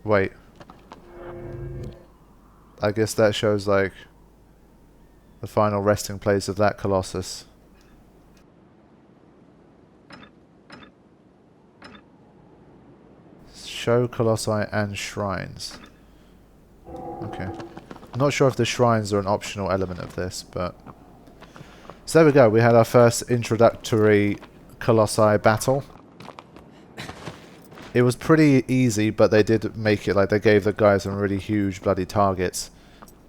Wait. I guess that shows like the final resting place of that Colossus. Show Colossi and shrines. Okay. Not sure if the shrines are an optional element of this, but... So there we go. We had our first introductory Colossi battle. It was pretty easy, but they did make it like they gave the guys some really huge bloody targets.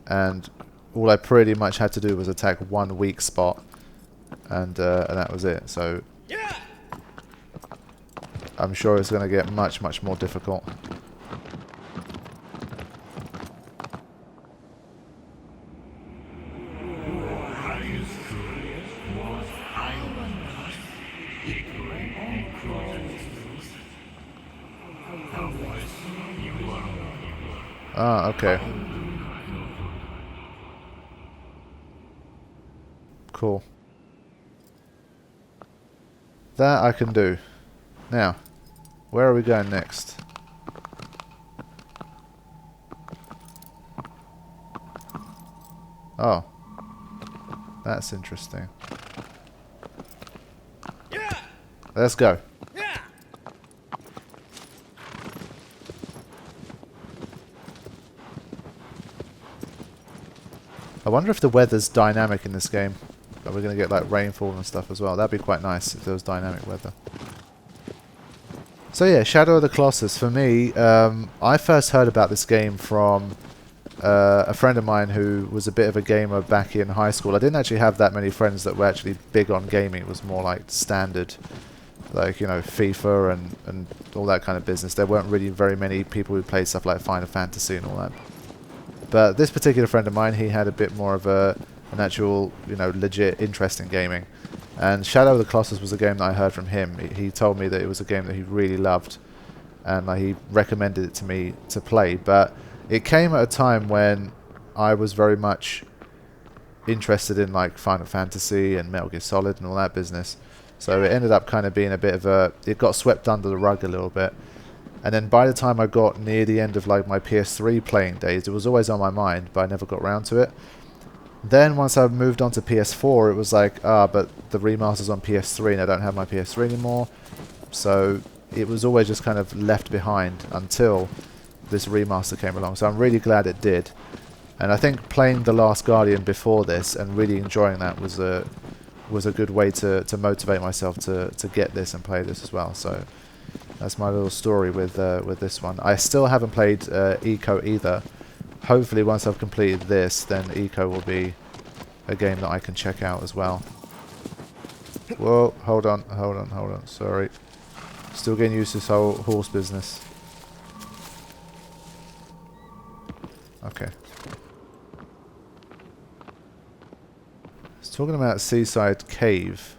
And all I pretty much had to do was attack one weak spot. And that was it. So... I'm sure it's going to get much, much more difficult. Ah, okay. Cool. That I can do. Now, where are we going next? Oh. That's interesting. Let's go. I wonder if the weather's dynamic in this game. Are we going to get like rainfall and stuff as well? That'd be quite nice if there was dynamic weather. So yeah, Shadow of the Colossus. For me, I first heard about this game from a friend of mine who was a bit of a gamer back in high school. I didn't actually have that many friends that were actually big on gaming. It was more like standard, like, you know, FIFA and all that kind of business. There weren't really very many people who played stuff like Final Fantasy and all that. But this particular friend of mine, he had a bit more of an actual, you know, legit interest in gaming. And Shadow of the Colossus was a game that I heard from him. He told me that it was a game that he really loved, and he recommended it to me to play. But it came at a time when I was very much interested in like Final Fantasy and Metal Gear Solid and all that business. So it ended up kind of being a bit of a... It got swept under the rug a little bit. And then by the time I got near the end of like my PS3 playing days, it was always on my mind, but I never got around to it. Then once I moved on to PS4, it was like, but the remaster's on PS3 and I don't have my PS3 anymore. So it was always just kind of left behind until this remaster came along. So I'm really glad it did. And I think playing The Last Guardian before this and really enjoying that was a good way to motivate myself to get this and play this as well. So that's my little story with this one. I still haven't played Eco either. Hopefully once I've completed this, then Eco will be a game that I can check out as well. Whoa, hold on, sorry. Still getting used to this whole horse business. Okay. It's talking about Seaside Cave.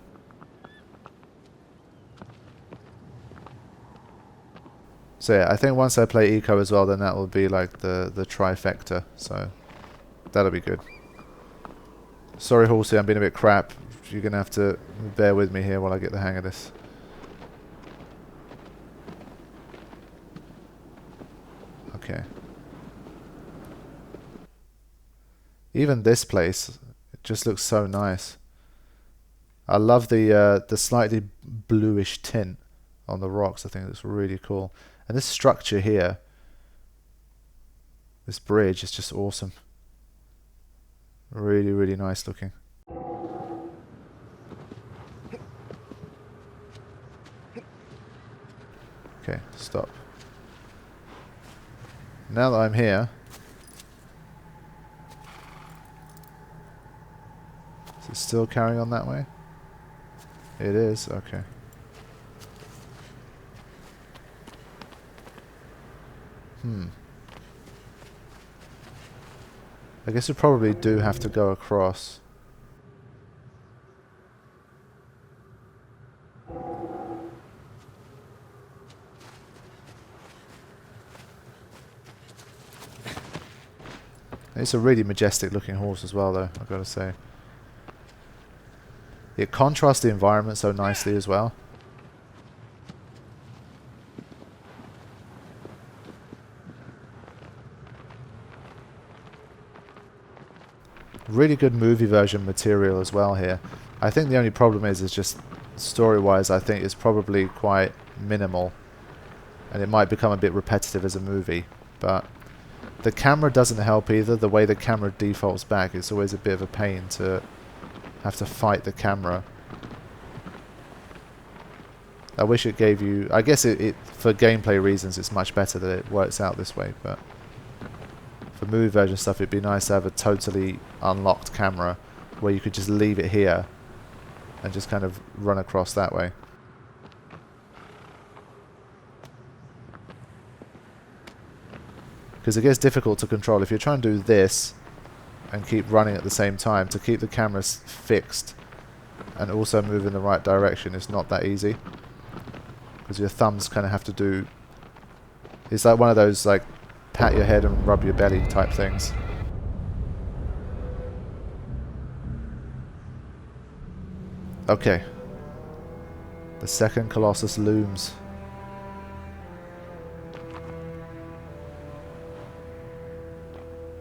So yeah, I think once I play Eco as well, then that will be like the trifecta. So that'll be good. Sorry, Horsey, I'm being a bit crap. You're going to have to bear with me here while I get the hang of this. Okay. Even this place, it just looks so nice. I love the slightly bluish tint on the rocks. I think it's really cool. And this structure here, this bridge, is just awesome. Really, really nice looking. Okay, stop. Now that I'm here... Is it still carrying on that way? It is, okay. I guess we probably do have to go across. It's a really majestic looking horse as well though, I've got to say. It contrasts the environment so nicely as well. Really good movie version material as well here. I think the only problem is just story-wise, I think it's probably quite minimal. And it might become a bit repetitive as a movie. But the camera doesn't help either. The way the camera defaults back, it's always a bit of a pain to have to fight the camera. I wish it gave you... I guess it for gameplay reasons it's much better that it works out this way, but for movie version stuff it'd be nice to have a totally unlocked camera where you could just leave it here and just kind of run across that way. Because it gets difficult to control. If you're trying to do this and keep running at the same time, to keep the camera fixed and also move in the right direction, it's not that easy. Because your thumbs kind of have to do... It's like one of those like pat your head and rub your belly type things. Okay. The second Colossus looms.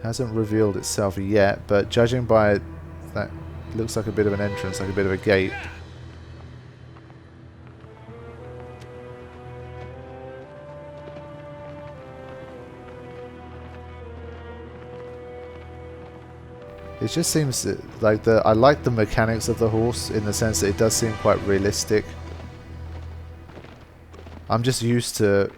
Hasn't revealed itself yet, but judging by that, looks like a bit of an entrance, like a bit of a gate. It just seems like I like the mechanics of the horse in the sense that it does seem quite realistic. I'm just used to,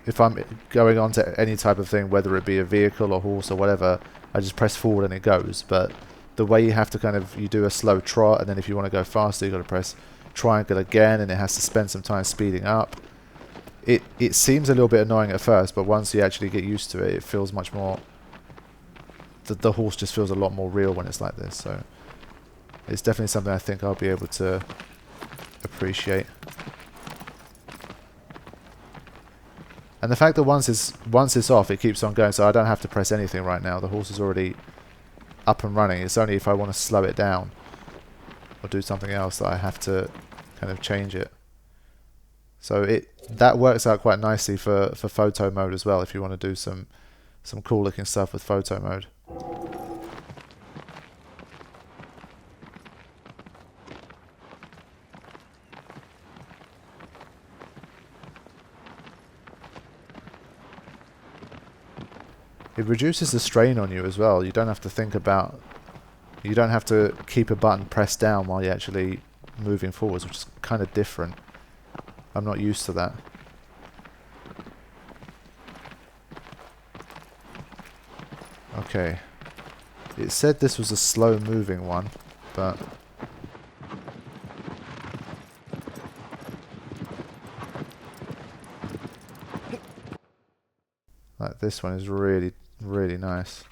if I'm going on to any type of thing, whether it be a vehicle or horse or whatever, I just press forward and it goes. But the way you have to kind of, you do a slow trot, and then if you want to go faster, you've got to press triangle again, and it has to spend some time speeding up. It seems a little bit annoying at first, but once you actually get used to it, it feels much more... The horse just feels a lot more real when it's like this, so it's definitely something I think I'll be able to appreciate. And the fact that once it's off, it keeps on going, so I don't have to press anything right now. The horse is already up and running. It's only if I want to slow it down or do something else that I have to kind of change it. So that works out quite nicely for photo mode as well, if you want to do some cool looking stuff with photo mode. It reduces the strain on you as well. You don't have to think about... You don't have to keep a button pressed down while you're actually moving forwards, which is kind of different. I'm not used to that. Okay. It said this was a slow moving one, but... Like this one is really, really nice.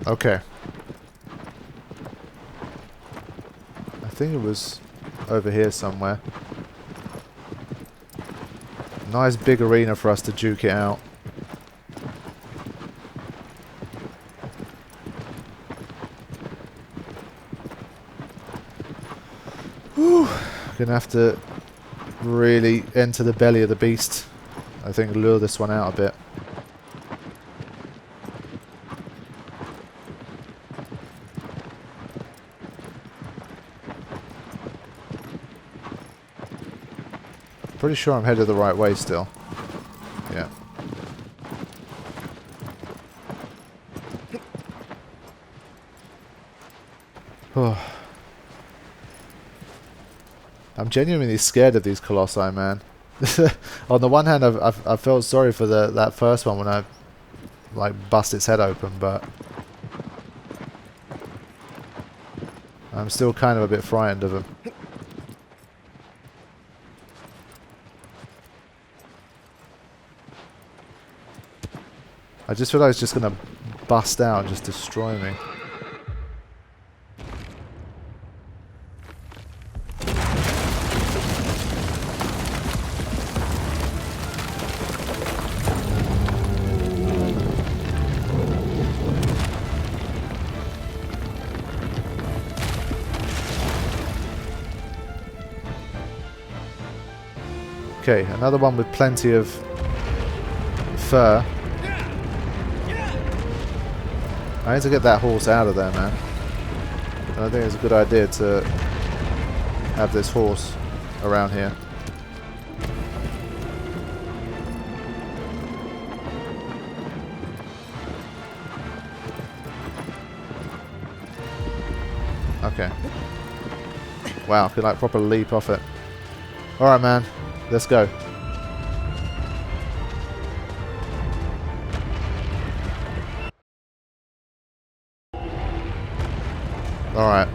Okay. I think it was over here somewhere. Nice big arena for us to juke it out. Whew. Gonna have to really enter the belly of the beast. I think lure this one out a bit. Pretty sure I'm headed the right way still. Yeah. Oh. I'm genuinely scared of these colossi, man. On the one hand, I felt sorry for that first one when I like bust its head open, but I'm still kind of a bit frightened of them. I just feel like it's just going to bust out and just destroy me. Okay, another one with plenty of fur. I need to get that horse out of there, man. And I think it's a good idea to have this horse around here. Okay. Wow, I could like proper leap off it. Alright, man. Let's go. Alright.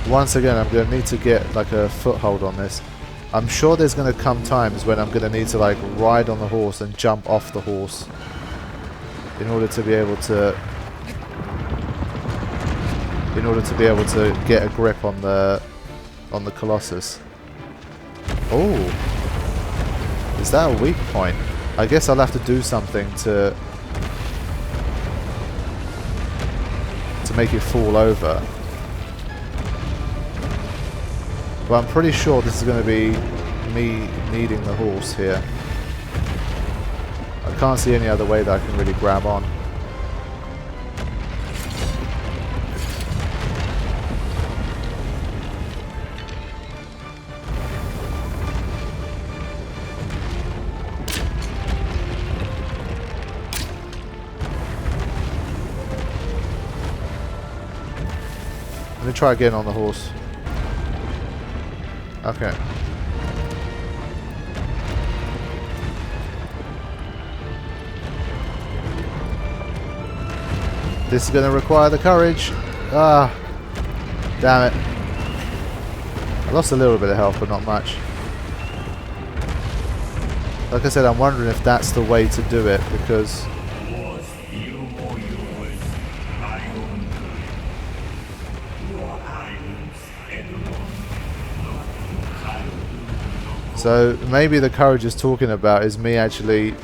Once again, I'm going to need to get like a foothold on this. I'm sure there's going to come times when I'm going to need to like ride on the horse and jump off the horse in order to be able to get a grip on the Colossus. Oh, is that a weak point? I guess I'll have to do something to make it fall over. But I'm pretty sure this is going to be me needing the horse here. I can't see any other way that I can really grab on. Let me try again on the horse. Okay. This is going to require the courage. Ah, damn it. I lost a little bit of health, but not much. Like I said, I'm wondering if that's the way to do it, because so maybe the courage is talking about is me actually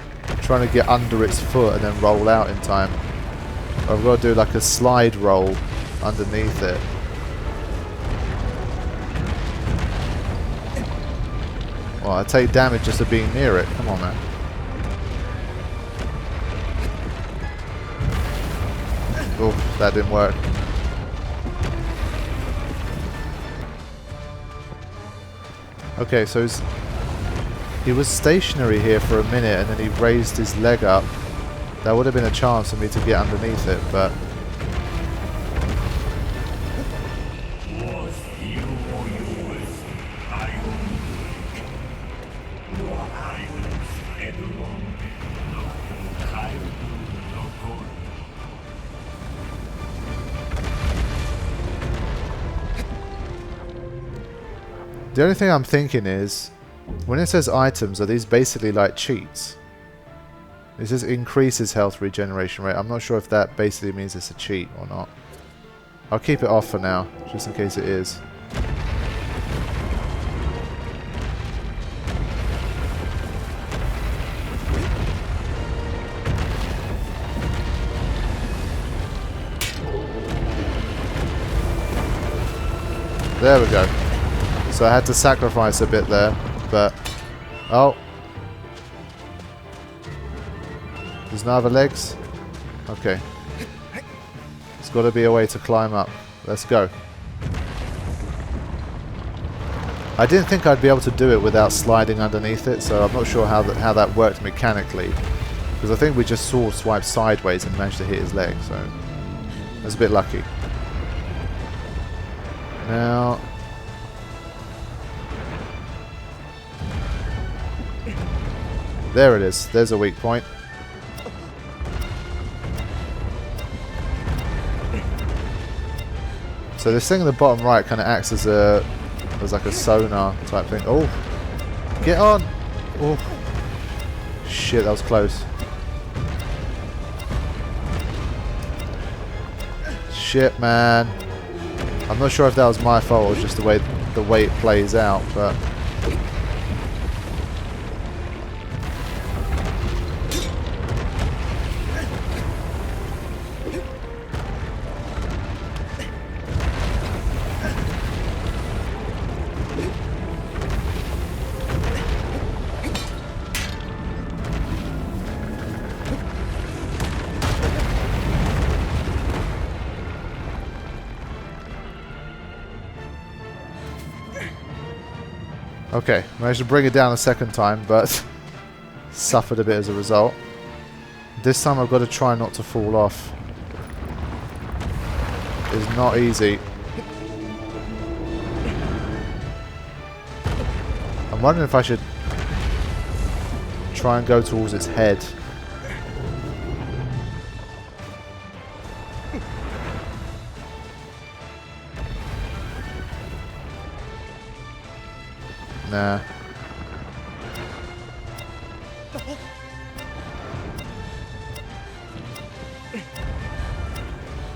trying to get under its foot and then roll out in time. I've got to do like a slide roll underneath it. Well, I take damage just for being near it. Come on, man. Oh, that didn't work. Okay, so he was stationary here for a minute and then he raised his leg up. That would have been a chance for me to get underneath it, but the only thing I'm thinking is, when it says items, are these basically like cheats? It says increases health regeneration rate. I'm not sure if that basically means it's a cheat or not. I'll keep it off for now, just in case it is. There we go. So I had to sacrifice a bit there, but... Oh! There's no other legs? Okay. There's got to be a way to climb up. Let's go. I didn't think I'd be able to do it without sliding underneath it, so I'm not sure how that worked mechanically. Because I think we just sword swiped sideways and managed to hit his leg, so... That's a bit lucky. Now... There it is. There's a weak point. So this thing in the bottom right kind of acts as like a sonar type thing. Oh, get on! Oh, shit, that was close. Shit, man. I'm not sure if that was my fault or just the way it plays out, but. Okay, managed to bring it down a second time, but suffered a bit as a result. This time I've got to try not to fall off. It's not easy. I'm wondering if I should try and go towards its head. Nah.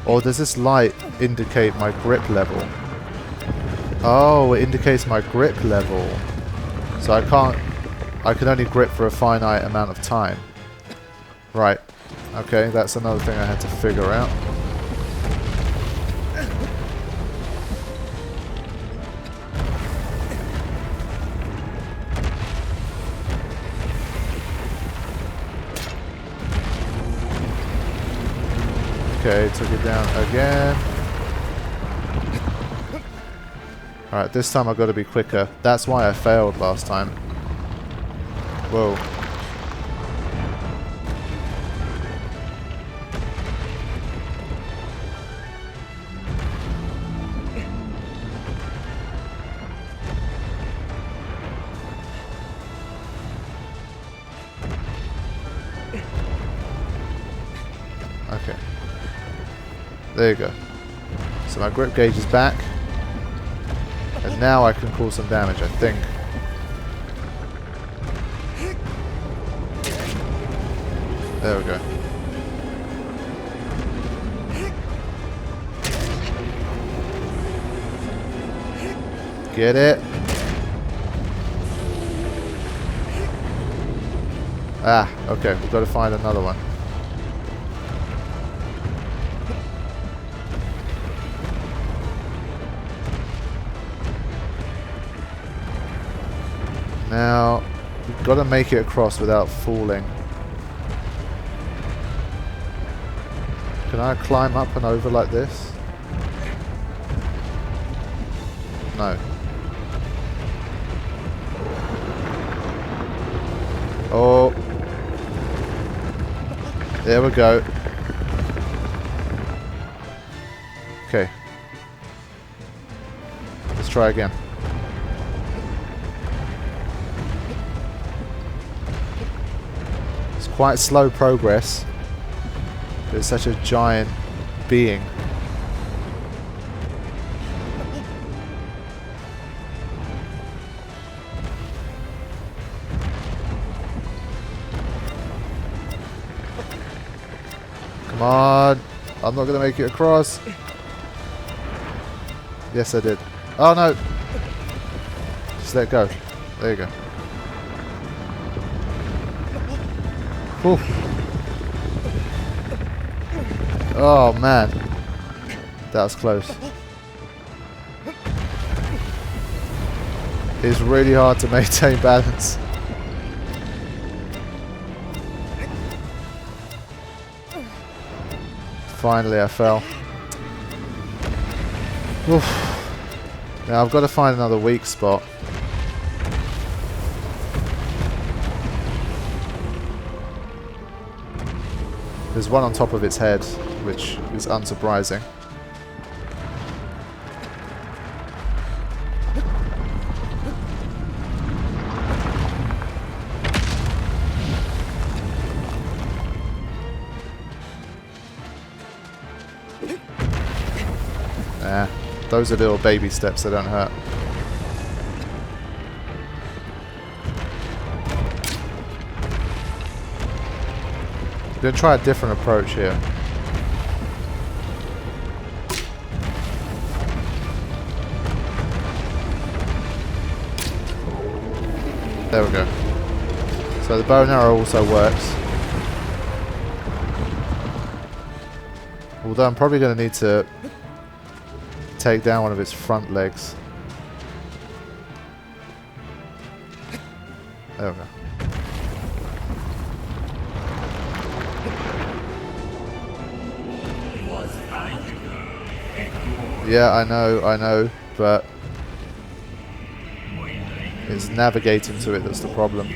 Or does this light indicate my grip level? Oh, it indicates my grip level. So I can only grip for a finite amount of time. Right. Okay, that's another thing I had to figure out. Okay, took it down again. Alright, this time I've got to be quicker. That's why I failed last time. Whoa. Okay. There you go. So my grip gauge is back. And now I can cause some damage, I think. There we go. Get it? Ah, okay. We've got to find another one. Now, we've got to make it across without falling. Can I climb up and over like this? No. Oh. There we go. Okay. Let's try again. Quite slow progress, but it's such a giant being. Come on, I'm not going to make it across. Yes, I did. Oh no! Just let go. There you go. Ooh. Oh man, that was close. It's really hard to maintain balance. Finally I fell. Oof. Now I've got to find another weak spot. There's one on top of its head, which is unsurprising. Nah, those are little baby steps that don't hurt. I'm going to try a different approach here. There we go. So the bow and arrow also works. Although I'm probably going to need to take down one of its front legs. There we go. Yeah, I know, but It's navigating to it that's the problem.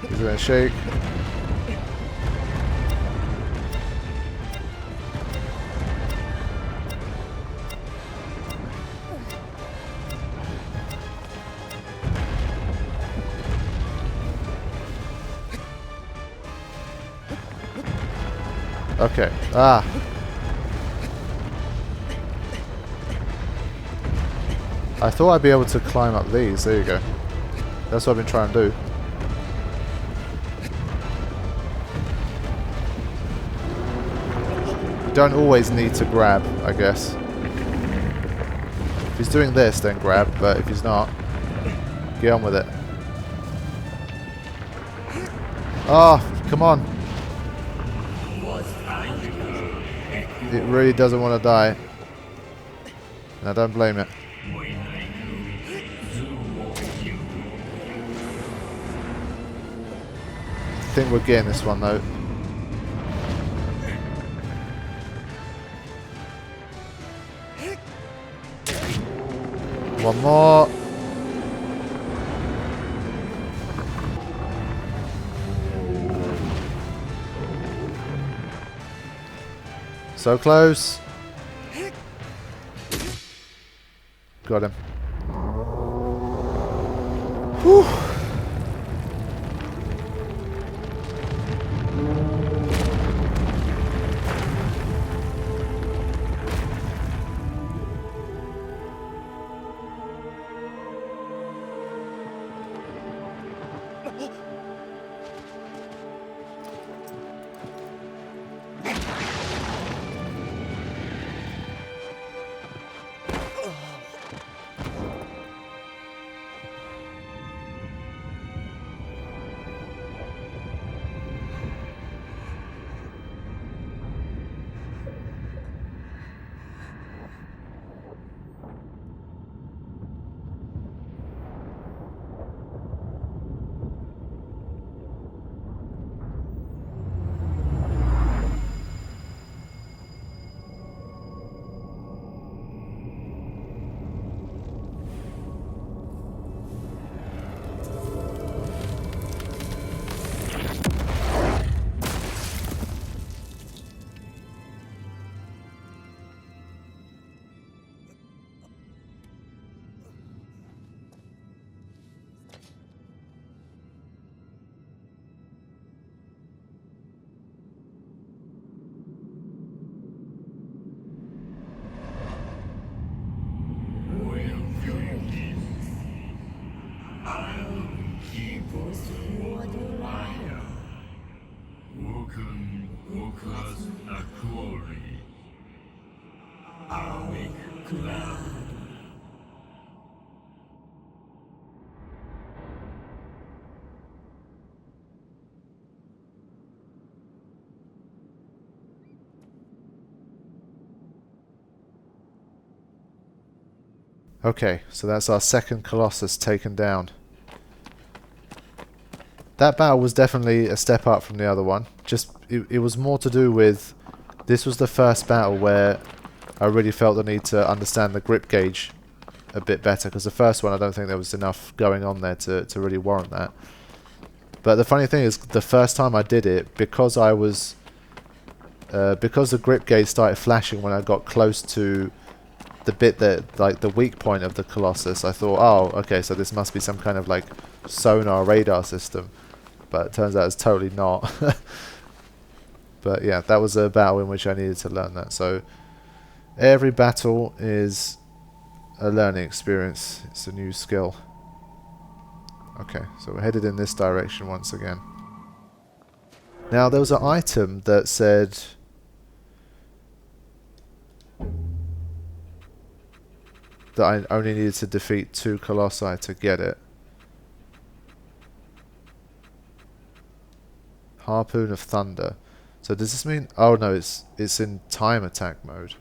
He's gonna shake. Okay. Ah. I thought I'd be able to climb up these. There you go. That's what I've been trying to do. You don't always need to grab, I guess. If he's doing this, then grab, but if he's not, get on with it. Oh, come on. It really doesn't want to die. And I don't blame it. I think we're getting this one though. One more. So close. Got him. Whew. Okay, so that's our second Colossus taken down. That battle was definitely a step up from the other one. Just it was more to do with, this was the first battle where I really felt the need to understand the grip gauge a bit better, because the first one I don't think there was enough going on there to really warrant that. But the funny thing is, the first time I did it, because I was because the grip gauge started flashing when I got close to the bit that, like, the weak point of the Colossus, I thought, oh, okay, so this must be some kind of like sonar radar system, but it turns out it's totally not. But yeah, that was a battle in which I needed to learn that. So every battle is a learning experience. It's a new skill. Okay, so we're headed in this direction once again. Now there was an item that said that I only needed to defeat 2 colossi to get it. Harpoon of Thunder. So does this mean... oh no, it's in time attack mode.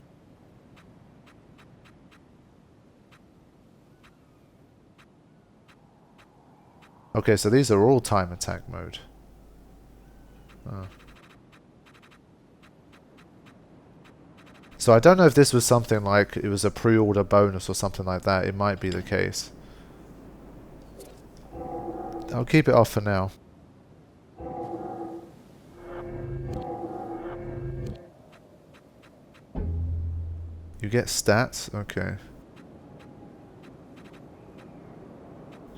Okay, so these are all time attack mode. Oh. So I don't know if this was something like it was a pre-order bonus or something like that. It might be the case. I'll keep it off for now. You get stats? Okay.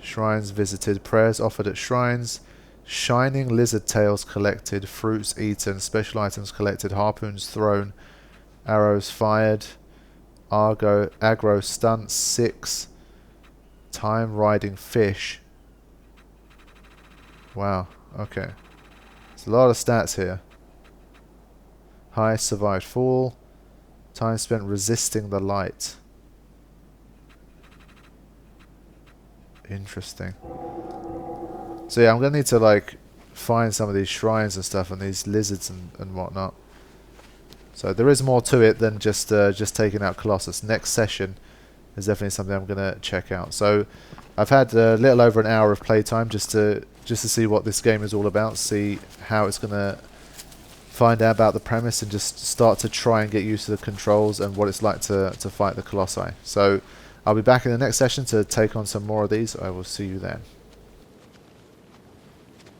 Shrines visited, prayers offered at shrines, shining lizard tails collected, fruits eaten, special items collected, harpoons thrown, arrows fired, Agro stunts 6, time riding fish. Wow, okay. There's a lot of stats here. High survived fall, time spent resisting the light. Interesting. So yeah, I'm gonna need to like find some of these shrines and stuff and these lizards and whatnot. So there is more to it than just taking out Colossus. Next session is definitely something I'm gonna check out. So I've had a little over an hour of playtime just to see what this game is all about, see how it's gonna find out about the premise, and just start to try and get used to the controls and what it's like to fight the Colossi. So I'll be back in the next session to take on some more of these. I will see you then.